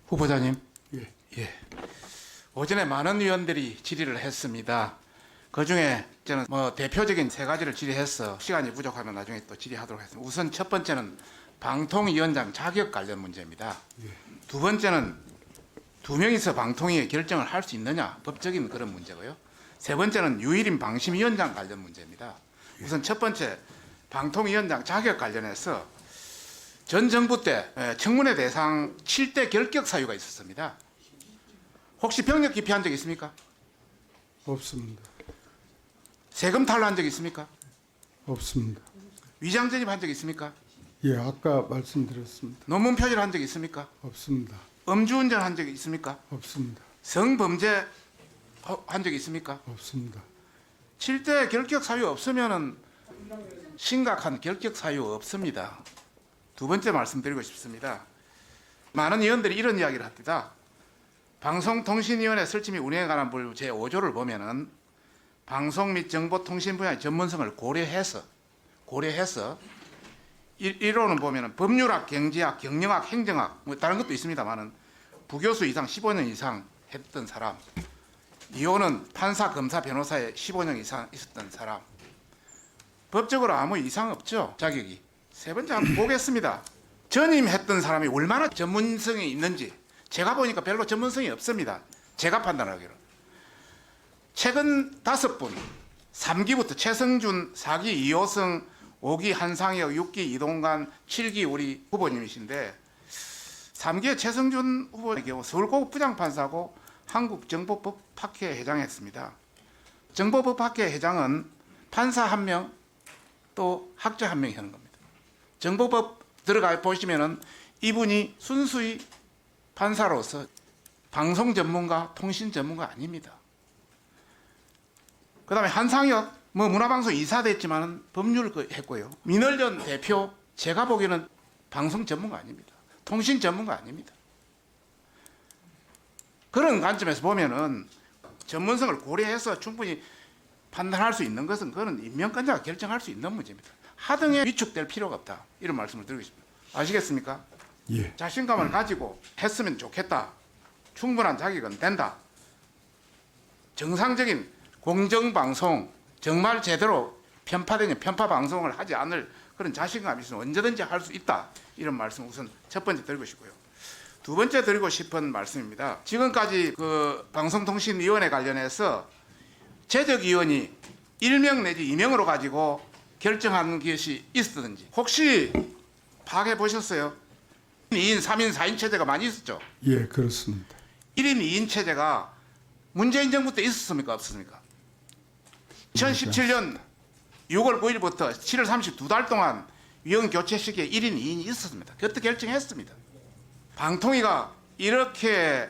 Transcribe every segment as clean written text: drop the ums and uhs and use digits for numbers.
후보자님, 예. 오전에 많은 의원들이 질의를 했습니다. 그중에 저는 대표적인 세 가지를 질의해서 시간이 부족하면 나중에 또 질의하도록 하겠습니다. 우선 첫 번째는 방통위원장 자격 관련 문제입니다. 두 번째는 두 명이서 방통위의 결정을 할 수 있느냐, 법적인 그런 문제고요. 세 번째는 유일인 방심위원장 관련 문제입니다. 우선 첫 번째 방통위원장 자격 관련해서 전 정부 때 청문회 대상 7대 결격 사유가 있었습니다. 혹시 병력 기피한 적 있습니까? 없습니다. 세금 탈루한 적 있습니까? 없습니다. 위장 전입한 적 있습니까? 예, 아까 말씀드렸습니다. 논문 표절한 적 있습니까? 없습니다. 음주운전 한 적 있습니까? 없습니다. 성범죄 한 적 있습니까? 없습니다. 7대 결격 사유 없으면은 심각한 결격 사유 없습니다. 두 번째 말씀드리고 싶습니다. 많은 의원들이 이런 이야기를 합니다. 방송통신위원회 설치 및 운영에 관한 법 제5조를 보면은 방송 및 정보통신 분야의 전문성을 고려해서 1호는 보면은 법률학, 경제학, 경영학, 행정학 뭐 다른 것도 있습니다만은 부교수 이상 15년 이상 했던 사람. 2호는 판사, 검사, 변호사에 15년 이상 있었던 사람. 법적으로 아무 이상 없죠, 자격이. 세 번째 한번 보겠습니다. 전임했던 사람이 얼마나 전문성이 있는지 제가 보니까 별로 전문성이 없습니다. 제가 판단하기로. 최근 5분, 3기부터 최성준, 4기 이호성, 5기 한상혁, 6기 이동관, 7기 우리 후보님이신데 3기의 최성준 후보의 경우 서울고급 부장판사고 한국정보법학회 회장했습니다. 정보법학회 회장은 판사 1명 또 학자 1명이 하는 겁니다. 정보법 들어가 보시면은 이분이 순수히 판사로서 방송 전문가, 통신 전문가 아닙니다. 그 다음에 한상혁, 문화방송 이사 됐지만 법률 했고요. 민월련 대표, 제가 보기에는 방송 전문가 아닙니다. 통신 전문가 아닙니다. 그런 관점에서 보면은 전문성을 고려해서 충분히 판단할 수 있는 것은 그거는 임명권자가 결정할 수 있는 문제입니다. 하등에 위축될 필요가 없다. 이런 말씀을 드리고 싶습니다. 아시겠습니까? 예. 자신감을 가지고 했으면 좋겠다. 충분한 자격은 된다. 정상적인 공정방송, 정말 제대로 편파되는 편파 방송을 하지 않을 그런 자신감이 있으면 언제든지 할 수 있다. 이런 말씀 우선 첫 번째 드리고 싶고요. 두 번째 드리고 싶은 말씀입니다. 지금까지 그 방송통신위원회 관련해서 재적위원이 1명 내지 2명으로 가지고 결정하는 것이 있었든지 혹시 파악해 보셨어요? 2인, 3인, 4인 체제가 많이 있었죠? 예, 그렇습니다. 1인, 2인 체제가 문재인 정부 때 있었습니까? 없었습니까? 2017년 6월 9일부터 7월 32달 동안 위원 교체 시기에 1인, 2인이 있었습니다. 그때 결정했습니다. 방통위가 이렇게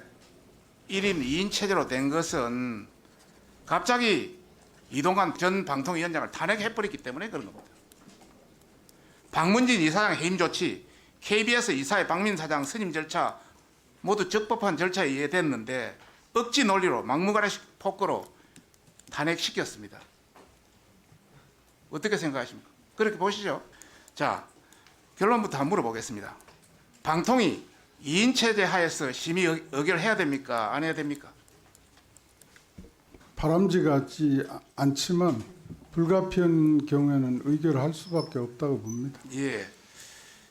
1인, 2인 체제로 된 것은 갑자기 이동관 전 방통위원장을 탄핵해버렸기 때문에 그런 겁니다. 박문진 이사장 해임 조치, KBS 이사의 박민 사장 선임 절차 모두 적법한 절차에 의해 됐는데 억지 논리로 막무가내 폭거로 탄핵시켰습니다. 어떻게 생각하십니까? 그렇게 보시죠. 자, 결론부터 한번 물어보겠습니다. 방통위 2인 체제 하에서 심의 의결해야 됩니까? 안 해야 됩니까? 바람직하지 않지만 불가피한 경우에는 의결할 수밖에 없다고 봅니다. 예.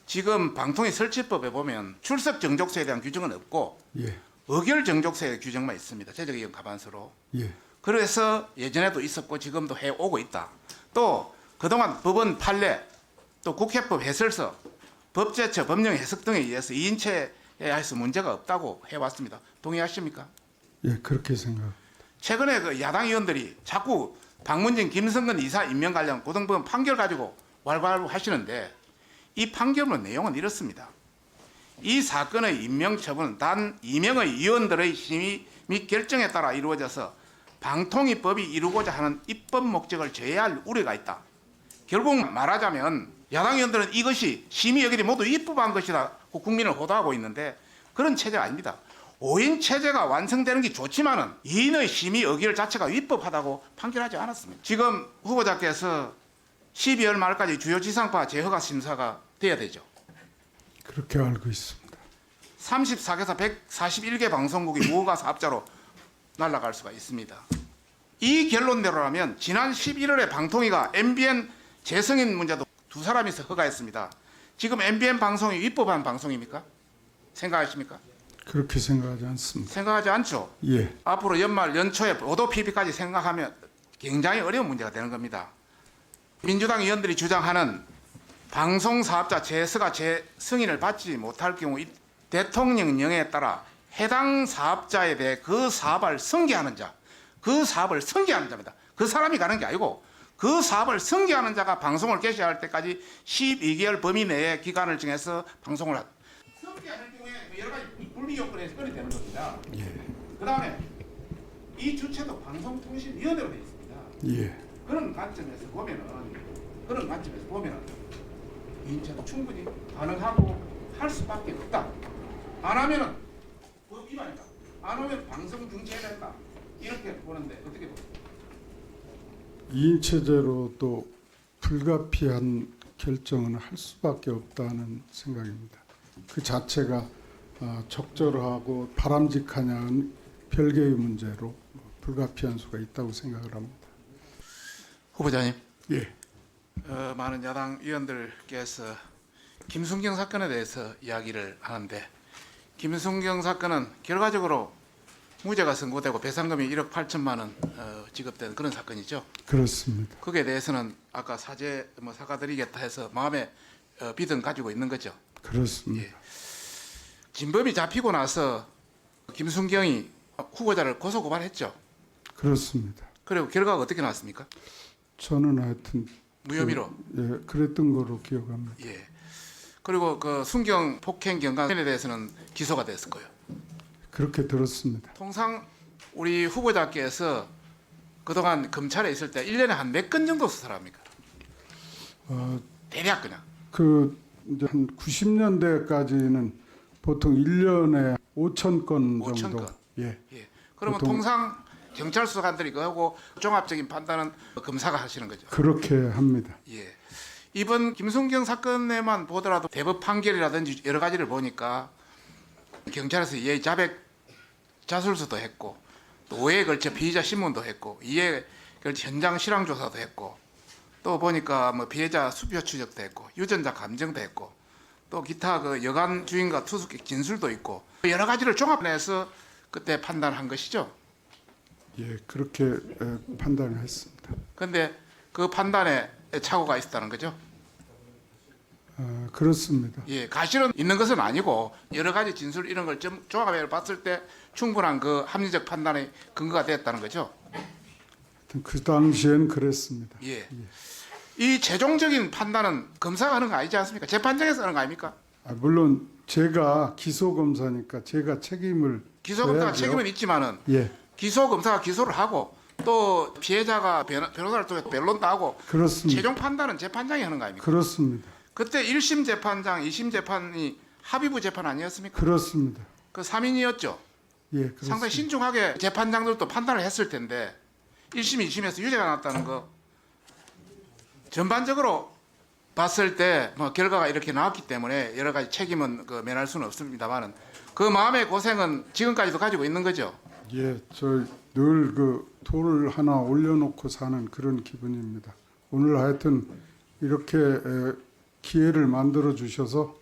지금 방통위 설치법에 보면 출석 정족서에 대한 규정은 없고 예. 의결 정족서의 규정만 있습니다. 제적의견 가반수로. 예. 그래서 예전에도 있었고 지금도 해오고 있다. 또 그동안 법원 판례, 또 국회법 해설서, 법제처, 법령 해석 등에 의해서 2인체에 해서 문제가 없다고 해왔습니다. 동의하십니까? 예, 그렇게 생각합니다. 최근에 그 야당 의원들이 자꾸 박문진, 김성근 이사 임명 관련 고등법원 판결 가지고 왈가왈부 하시는데 이 판결문 내용은 이렇습니다. 이 사건의 임명 처분은 단 2명의 의원들의 심의 및 결정에 따라 이루어져서 방통위법이 이루고자 하는 입법 목적을 제외할 우려가 있다. 결국 말하자면 야당 의원들은 이것이 심의 의결이 모두 입법한 것이다 국민을 호도하고 있는데 그런 체제가 아닙니다. 5인 체제가 완성되는 게 좋지만은 2인의 심의 의결 자체가 위법하다고 판결하지 않았습니다. 지금 후보자께서 12월 말까지 주요 지상파 재허가 심사가 돼야 되죠. 그렇게 알고 있습니다. 34개사 141개 방송국이 무허가 사업자로 날아갈 수가 있습니다. 이 결론대로라면 지난 11월에 방통위가 MBN 재승인 문제도 두 사람이서 허가했습니다. 지금 MBN 방송이 위법한 방송입니까? 생각하십니까? 그렇게 생각하지 않습니다. 생각하지 않죠. 예, 앞으로 연말 연초에 보도 PB까지 생각하면 굉장히 어려운 문제가 되는 겁니다. 민주당 의원들이 주장하는 방송사업자 재서가 재승인을 받지 못할 경우 이 대통령령에 따라 해당 사업자에 대해 그 사업을 승계하는 자, 그 사업을 승계하는 자입니다. 그 사람이 가는 게 아니고 그 사업을 승계하는 자가 방송을 개시할 때까지 12개월 범위 내에 기간을 정해서 방송을 승계하는 경우에 여러 가지 불리 요건에서 끊이 되는 겁니다. 예, 그다음에 이 주체도 방송통신위원회로 되어 있습니다. 예, 그런 관점에서 보면은 인체도 충분히 가능하고 할 수밖에 없다. 안 하면은 법 위반이다. 안 하면 방송 중지해야 된다. 이렇게 보는데 어떻게 보세요? 이인체제로 또 불가피한 결정은 할 수밖에 없다는 생각입니다. 그 자체가 적절하고 바람직하냐는 별개의 문제로 불가피한 수가 있다고 생각을 합니다. 후보자님, 예, 많은 야당 의원들께서 김순경 사건에 대해서 이야기를 하는데 김순경 사건은 결과적으로 무죄가 선고되고 배상금이 1억 8천만 원 지급된 그런 사건이죠. 그렇습니다. 거기에 대해서는 아까 사과드리겠다 해서 마음에 믿음 가지고 있는 거죠. 그렇습니다. 예. 진범이 잡히고 나서 김순경이 후보자를 고소 고발했죠. 그렇습니다. 그리고 결과가 어떻게 나왔습니까? 저는 하여튼 무혐의로. 예, 그랬던 거로 기억합니다. 예. 그리고 그 순경 폭행 경감에 대해서는 기소가 됐을 거예요. 그렇게 들었습니다. 통상 우리 후보자께서 그동안 검찰에 있을 때 1년에 한 몇 건 정도 수사합니까? 대략 그냥. 그 이제 한 90년대까지는 보통 1년에 5천 건 5천 정도. 건. 예. 예. 그러면 보통- 통상 경찰 수사관들이 그거 하고 종합적인 판단은 검사가 하시는 거죠. 그렇게 합니다. 예. 이번 김순경 사건에만 보더라도 대법 판결이라든지 여러 가지를 보니까 경찰에서 이해 자백 자술서도 했고 또 5회에 걸쳐 피의자 신문도 했고 2회에 걸쳐 현장 실황 조사도 했고 또 보니까 뭐 피해자 수표 추적도 했고 유전자 감정도 했고 또 기타 그 여관 주인과 투숙객 진술도 있고 여러 가지를 종합해서 그때 판단한 것이죠. 예, 그렇게 판단을 했습니다. 그런데 그 판단에 착오가 있었다는 거죠. 그렇습니다. 예, 가실은 있는 것은 아니고 여러 가지 진술 이런 걸 좀 종합해 봤을 때 충분한 그 합리적 판단의 근거가 됐다는 거죠. 하여튼 그 당시엔 그랬습니다. 예. 이 최종적인 판단은 검사가 하는 거 아니지 않습니까? 재판장에서 하는 거 아닙니까? 물론 제가 기소 검사니까 제가 책임을 기소 검사가 져야죠. 책임은 있지만은 예, 기소 검사가 기소를 하고 또 피해자가 변호사를 통해서 변론도 하고 그렇습니다. 최종 판단은 재판장이 하는 거 아닙니까? 그렇습니다. 그때 1심 재판장, 2심 재판이 합의부 재판 아니었습니까? 그렇습니다. 그 3인이었죠. 예, 그렇습니다. 상당히 신중하게 재판장들도 판단을 했을 텐데 1심, 2심에서 유죄가 났다는 거 전반적으로 봤을 때 뭐 결과가 이렇게 나왔기 때문에 여러 가지 책임은 그 면할 수는 없습니다만은 그 마음의 고생은 지금까지도 가지고 있는 거죠. 예, 저 늘 그 돌을 하나 올려놓고 사는 그런 기분입니다. 오늘 하여튼 이렇게 기회를 만들어 주셔서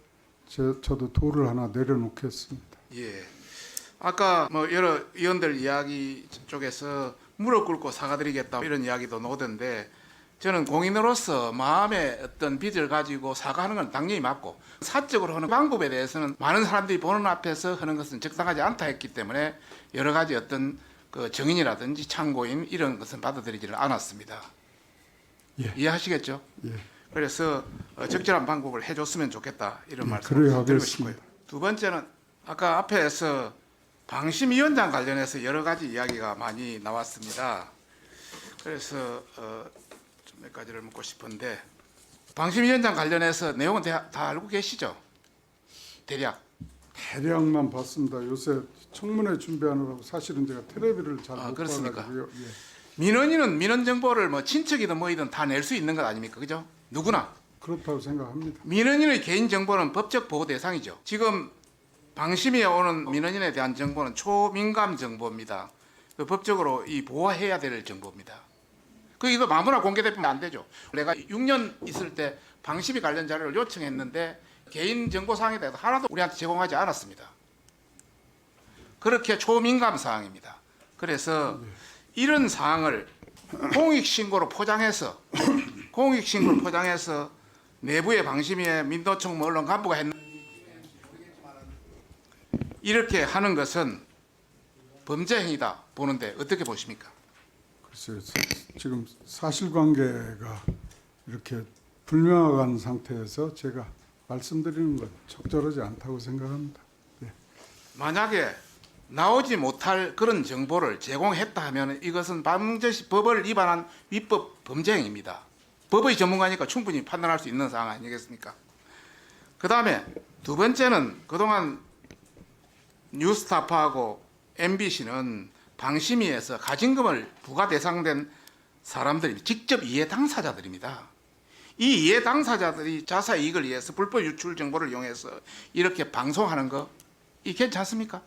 저도 돌을 하나 내려놓겠습니다. 예. 아까 뭐 여러 의원들 이야기 쪽에서 무릎 꿇고 사과드리겠다 이런 이야기도 나오던데 저는 공인으로서 마음의 어떤 빚을 가지고 사과하는 건 당연히 맞고 사적으로 하는 방법에 대해서는 많은 사람들이 보는 앞에서 하는 것은 적당하지 않다 했기 때문에 여러 가지 어떤 그 증인이라든지 참고인 이런 것은 받아들이지를 않았습니다. 예. 이해하시겠죠? 예, 그래서 적절한 방법을 해줬으면 좋겠다 이런 예, 말씀을 그래야 드리고 하겠습니다. 싶고요. 두 번째는 아까 앞에서 방심위원장 관련해서 여러 가지 이야기가 많이 나왔습니다. 그래서 좀 몇 가지를 묻고 싶은데 방심위원장 관련해서 내용은 다 알고 계시죠? 대략만 봤습니다. 요새 청문회 준비하느라고 사실은 제가 텔레비를 잘 못 그렇습니까? 봐가지고요. 예. 민원인은 민원 정보를 뭐 친척이든 뭐이든 다 낼 수 있는 것 아닙니까? 그죠? 누구나. 그렇다고 생각합니다. 민원인의 개인 정보는 법적 보호 대상이죠. 지금 방심위에 오는 민원인에 대한 정보는 초민감 정보입니다. 그 법적으로 이 보호해야 될 정보입니다. 그 이거 아무나 공개되면 안 되죠. 내가 6년 있을 때 방심위 관련 자료를 요청했는데 개인 정보 사항에 대해서 하나도 우리한테 제공하지 않았습니다. 그렇게 초민감 사항입니다. 그래서 이런 사항을 공익신고로 포장해서 내부의 방심위에 민노총 언론 간부가 했는지 이렇게 하는 것은 범죄 행위다 보는데 어떻게 보십니까? 글쎄요, 지금 사실관계가 이렇게 불명확한 상태에서 제가 말씀드리는 건 적절하지 않다고 생각합니다. 네. 만약에 나오지 못할 그런 정보를 제공했다 하면 이것은 반드시 법을 위반한 위법 범죄 행위입니다. 법의 전문가니까 충분히 판단할 수 있는 사항 아니겠습니까? 그 다음에 두 번째는 그동안 뉴스타파하고 MBC는 방심위에서 가징금을 부과 대상된 사람들이 직접 이해 당사자들입니다. 이 이해 당사자들이 자사 이익을 위해서 불법 유출 정보를 이용해서 이렇게 방송하는 거 이 괜찮습니까?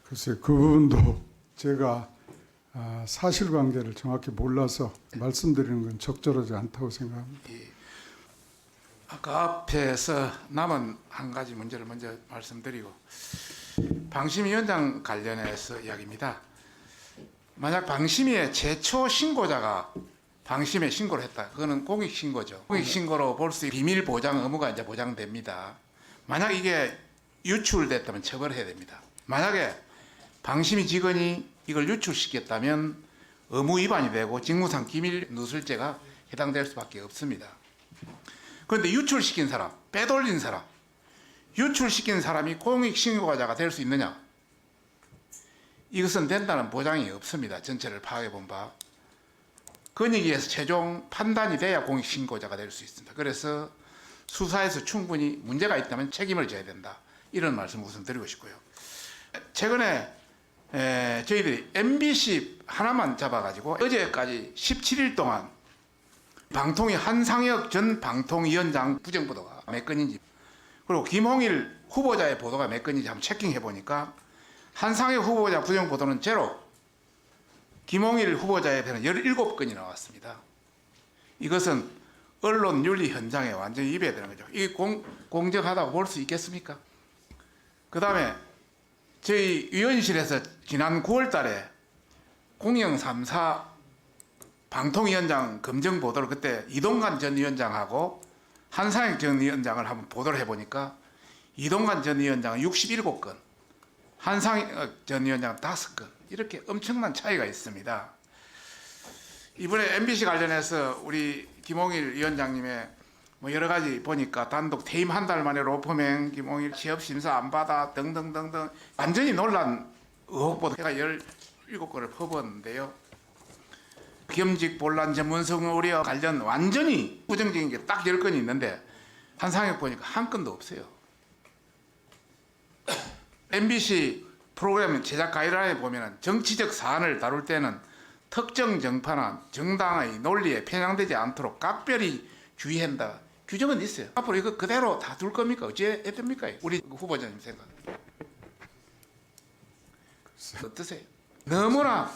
글쎄 그 부분도 제가 사실관계를 정확히 몰라서 말씀드리는 건 적절하지 않다고 생각합니다. 아까 앞에서 남은 한 가지 문제를 먼저 말씀드리고 방심위원장 관련해서 이야기입니다. 만약 방심위의 최초 신고자가 방심에 신고를 했다. 그거는 공익신고죠. 공익신고로 볼 수 있는 비밀 보장 의무가 이제 보장됩니다. 만약 이게 유출됐다면 처벌해야 됩니다. 만약에 방심위 직원이 이걸 유출시켰다면 의무 위반이 되고 직무상 기밀 누설죄가 해당될 수밖에 없습니다. 그런데 유출시킨 사람, 빼돌린 사람, 유출시킨 사람이 공익신고자가 될 수 있느냐? 이것은 된다는 보장이 없습니다. 전체를 파악해 본 바. 권익위에서 최종 판단이 돼야 공익신고자가 될 수 있습니다. 그래서 수사에서 충분히 문제가 있다면 책임을 져야 된다. 이런 말씀 우선 드리고 싶고요. 최근에 저희들이 MBC 하나만 잡아가지고 어제까지 17일 동안 방통위 한상혁 전 방통위원장 부정보도가 몇 건인지 그리고 김홍일 후보자의 보도가 몇 건인지 한번 체킹해 보니까 한상혁 후보자 부정보도는 제로, 김홍일 후보자에 대한 17건이 나왔습니다. 이것은 언론 윤리 현장에 완전히 위배되는 거죠. 이게 공정하다고 볼 수 있겠습니까? 그 다음에 저희 위원실에서 지난 9월 달에 공영 3사 방통위원장 검증 보도를 그때 이동관 전 위원장하고 한상혁 전 위원장을 한번 보도를 해보니까 이동관 전 위원장은 67건, 한상혁 전 위원장은 5건 이렇게 엄청난 차이가 있습니다. 이번에 MBC 관련해서 우리 김홍일 위원장님의 뭐 여러 가지 보니까 단독 퇴임 한 달 만에 로펌행, 김홍일 취업 심사 안 받아 등등등등 완전히 논란 의혹 보도가 17건을 퍼부었는데요. 겸직 본란 전문성 우려 관련 완전히 부정적인 게 딱 10건이 있는데 한상혁 보니까 한 건도 없어요. MBC 프로그램 제작 가이드라인에 보면 정치적 사안을 다룰 때는 특정 정파나 정당의 논리에 편향되지 않도록 각별히 주의한다. 규정은 있어요. 앞으로 이거 그대로 다 둘 겁니까? 어찌해야 됩니까? 우리 후보자님 생각. 어떠세요? 너무나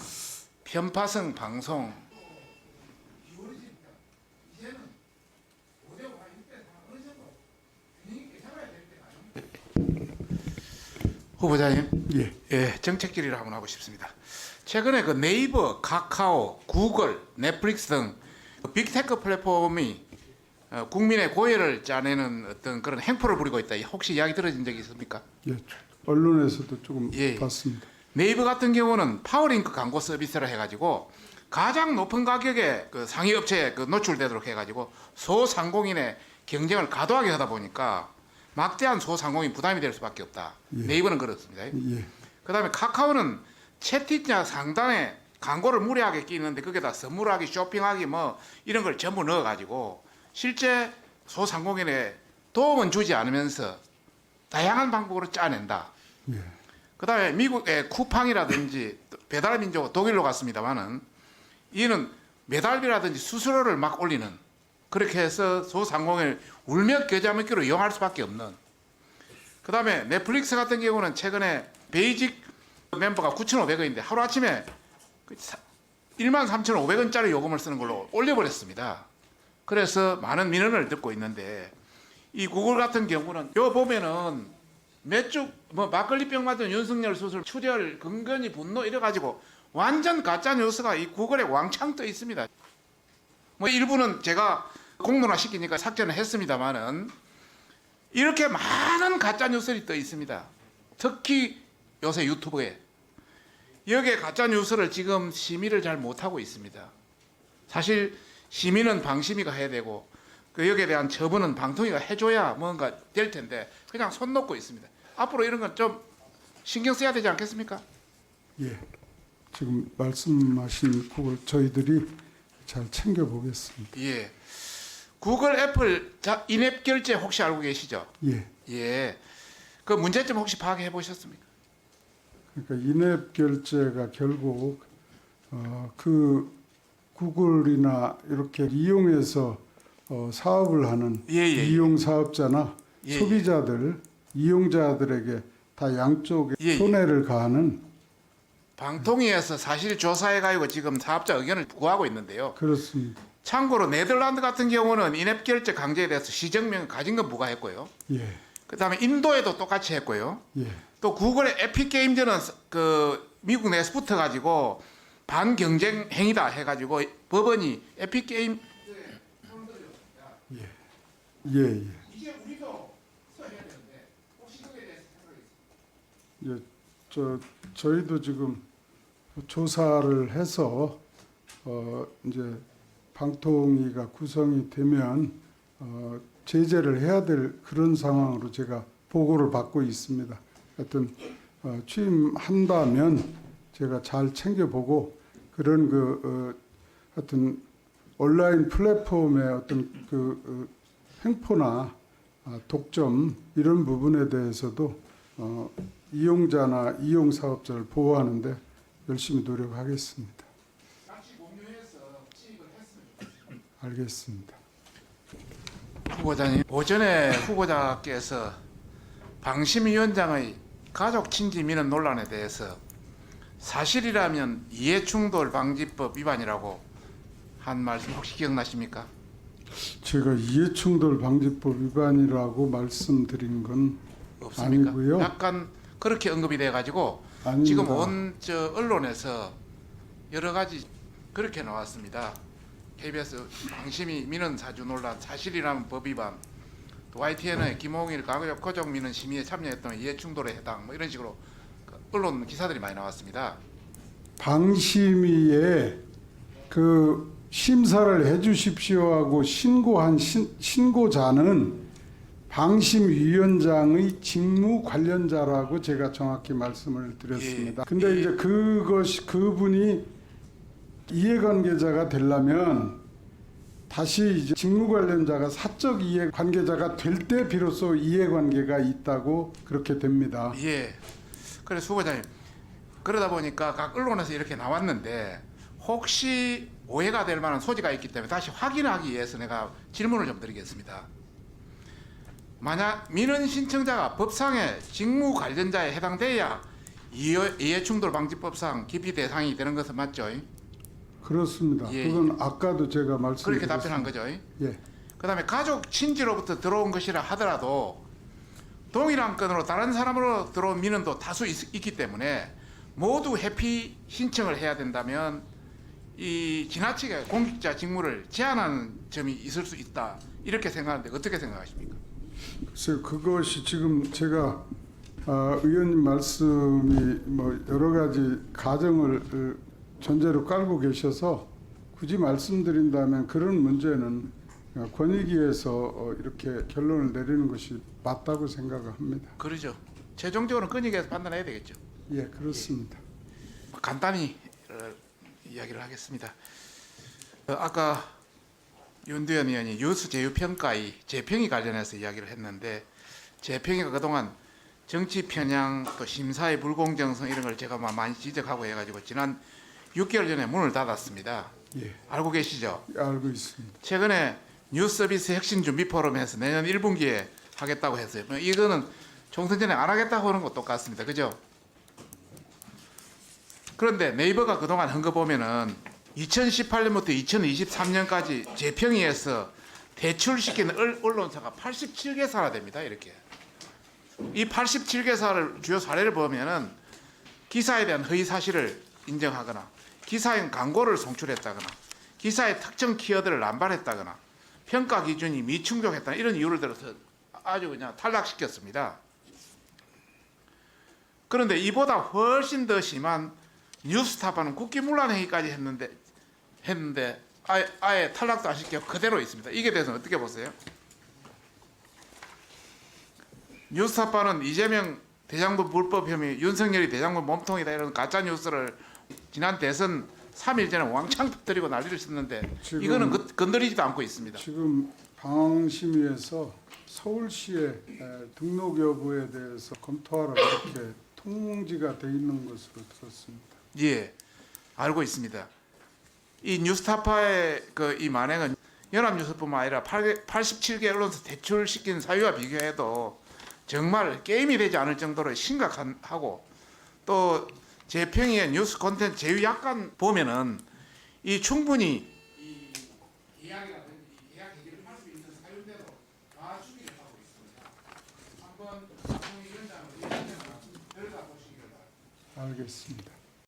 편파성 방송. 후보자님, 예, 정책 질의를 한번 하고 싶습니다. 최근에 그 네이버, 카카오, 구글, 넷플릭스 등 빅테크 플랫폼이 국민의 고혈을 짜내는 어떤 그런 행포를 부리고 있다. 혹시 이야기 들어진 적이 있습니까? 예, 언론에서도 조금 봤습니다. 네이버 같은 경우는 파워링크 광고 서비스를 해가지고 가장 높은 가격에 그 상위 업체에 그 노출되도록 해가지고 소상공인의 경쟁을 과도하게 하다 보니까 막대한 소상공인 부담이 될 수밖에 없다. 네이버는 그렇습니다. 그다음에 카카오는 채팅창 상단에 광고를 무리하게 끼는데 거기다 선물하기, 쇼핑하기 뭐 이런 걸 전부 넣어가지고 실제 소상공인에 도움은 주지 않으면서 다양한 방법으로 짜낸다. 그다음에 미국의 쿠팡이라든지 배달민족 독일로 갔습니다만은 이는 매달비라든지 수수료를 막 올리는 그렇게 해서 소상공인을 울며 겨자 먹기로 이용할 수밖에 없는 그다음에 넷플릭스 같은 경우는 최근에 베이직 멤버가 9,500원인데 하루아침에 13,500원짜리 요금을 쓰는 걸로 올려버렸습니다. 그래서 많은 민원을 듣고 있는데 이 구글 같은 경우는 요 보면은 몇 주 뭐 막걸리병 맞은 윤석열 수술 출혈 근근히 분노 이래가지고 완전 가짜 뉴스가 이 구글에 왕창 떠 있습니다. 뭐 일부는 제가 공론화 시키니까 삭제는 했습니다만은 이렇게 많은 가짜 뉴스들이 떠 있습니다. 특히 요새 유튜브에 여기에 가짜 뉴스를 지금 심의를 잘 못하고 있습니다. 사실 심의는 방심위가 해야 되고 그 여기에 대한 처분은 방통위가 해줘야 뭔가 될 텐데 그냥 손 놓고 있습니다. 앞으로 이런 건 좀 신경 써야 되지 않겠습니까? 예, 지금 말씀하신 그걸 저희들이 잘 챙겨보겠습니다. 예. 구글, 애플 인앱 결제 혹시 알고 계시죠? 예, 예. 그 문제점 혹시 파악해 보셨습니까? 그러니까 인앱 결제가 결국 그 구글이나 이렇게 이용해서 사업을 하는 예, 예, 예. 이용 사업자나 예, 예. 소비자들, 이용자들에게 다 양쪽에 예, 예. 손해를 가하는 방통위에서 사실 조사해 가지고 지금 사업자 의견을 구하고 있는데요. 그렇습니다. 참고로 네덜란드 같은 경우는 인앱 결제 강제에 대해서 시정명 가진금 부과했고요. 예, 그다음에 인도에도 똑같이 했고요. 예, 또 구글의 에픽 게임즈는 그 미국 내에서 붙어 가지고 반경쟁 행위다 해 가지고 법원이 에픽 게임 예, 예. 이제 우리도 써야 되는데 혹시 그에 대해서 생각이 있습니까? 예, 저희도 지금 조사를 해서 이제 방통위가 구성이 되면 제재를 해야 될 그런 상황으로 제가 보고를 받고 있습니다. 하여튼 취임한다면 제가 잘 챙겨보고 그런 하여튼 온라인 플랫폼의 어떤 행포나 독점 이런 부분에 대해서도 이용자나 이용 사업자를 보호하는데 열심히 노력하겠습니다. 같이 공유해서 취입을 했으면 좋겠습니다. 알겠습니다. 후보자님, 오전에 후보자께서 방심위원장의 가족 친지 민원 논란에 대해서 사실이라면 이해충돌방지법 위반이라고 한 말씀 혹시 기억나십니까? 제가 이해충돌 방지법 위반이라고 말씀드린 건 없습니까? 아니고요. 약간 그렇게 언급이 돼가지고 아닙니다. 지금 온 언론에서 여러 가지 그렇게 나왔습니다. KBS 방심위 민원 사주 논란 사실이라면 법 위반, 또 YTN의 김홍일 가족 민원 심의에 참여했던 이해충돌에 해당 뭐 이런 식으로 언론 기사들이 많이 나왔습니다. 방심위에 그 심사를 해주십시오 하고 신고한 신고자는 방심위원장의 직무 관련자라고 제가 정확히 말씀을 드렸습니다. 예, 근데 예. 이제 그분이 이해관계자가 되려면 다시 이제 직무 관련자가 사적 이해관계자가 될 때 비로소 이해관계가 있다고 그렇게 됩니다. 예. 그래서 후보자님 그러다 보니까 각 언론에서 이렇게 나왔는데 혹시 오해가 될 만한 소지가 있기 때문에 다시 확인하기 위해서 내가 질문을 좀 드리겠습니다. 만약 민원 신청자가 법상의 직무 관련자에 해당돼야 이해충돌방지법상 기피 대상이 되는 것은 맞죠? 그렇습니다. 예, 그건 아까도 제가 그렇게 말씀드렸습니다. 답변한 거죠. 예, 그다음에 가족 친지로부터 들어온 것이라 하더라도 동일한 건으로 다른 사람으로 들어온 민원도 다수 있기 때문에 모두 회피 신청을 해야 된다면 이 지나치게 공직자 직무를 제한하는 점이 있을 수 있다 이렇게 생각하는데 어떻게 생각하십니까? 글쎄요, 그것이 지금 제가 의원님 말씀이 뭐 여러 가지 가정을 전제로 깔고 계셔서 굳이 말씀드린다면 그런 문제는 권익위에서 이렇게 결론을 내리는 것이 맞다고 생각합니다. 그러죠. 최종적으로는 권익위에서 판단해야 되겠죠. 예, 그렇습니다. 간단히 이야기를 하겠습니다. 아까 윤두현 의원이 유수 제휴평가의 재평이 관련해서 이야기를 했는데 재평이가 그동안 정치 편향 또 심사의 불공정성 이런 걸 제가 많이 지적하고 해가지고 지난 6개월 전에 문을 닫았습니다. 예, 알고 계시죠? 알고 있습니다. 최근에 뉴스 서비스 혁신 준비 포럼에서 내년 1분기에 하겠다고 했어요. 이거는 총선 전에 안 하겠다고 하는 것 똑같습니다. 그죠? 그런데 네이버가 그동안 한 거 보면은 2018년부터 2023년까지 재평의에서 대출시키는 언론사가 87개사나 됩니다. 이렇게. 이 87개사를 주요 사례를 보면은 기사에 대한 허위 사실을 인정하거나 기사인 광고를 송출했다거나 기사의 특정 키워드를 남발했다거나 평가 기준이 미충족했다는 이런 이유를 들어서 아주 그냥 탈락시켰습니다. 그런데 이보다 훨씬 더 심한 뉴스타파는 국기문란 행위까지 했는데 아예 탈락도 안 시켜 그대로 있습니다. 이게 대해서는 어떻게 보세요? 뉴스타파는 이재명 대장부 불법 혐의, 윤석열이 대장부 몸통이다 이런 가짜 뉴스를 지난 대선 3일 전에 왕창 터뜨리고 난리를 쳤는데 지금- 이거는 건드리지도 않고 있습니다. 지금 방심위에서 서울시의 등록 여부에 대해서 검토하라 이렇게 통지가 돼 있는 것으로 들었습니다. 예, 알고 있습니다. 이 뉴스타파의 이 만행은 연합뉴스뿐만 아니라 87개 언론사 대출시킨 사유와 비교해도 정말 게임이 되지 않을 정도로 심각하고 또 재평의 뉴스 콘텐츠 제휴 약관 보면은 이 충분히 이야기라든지 계약 해지를 할 수 있는 사유인데도 다 추기를 하고 있습니다. 한번 박홍희 위원장을 들여다보시기 바랍니다. 알겠습니다.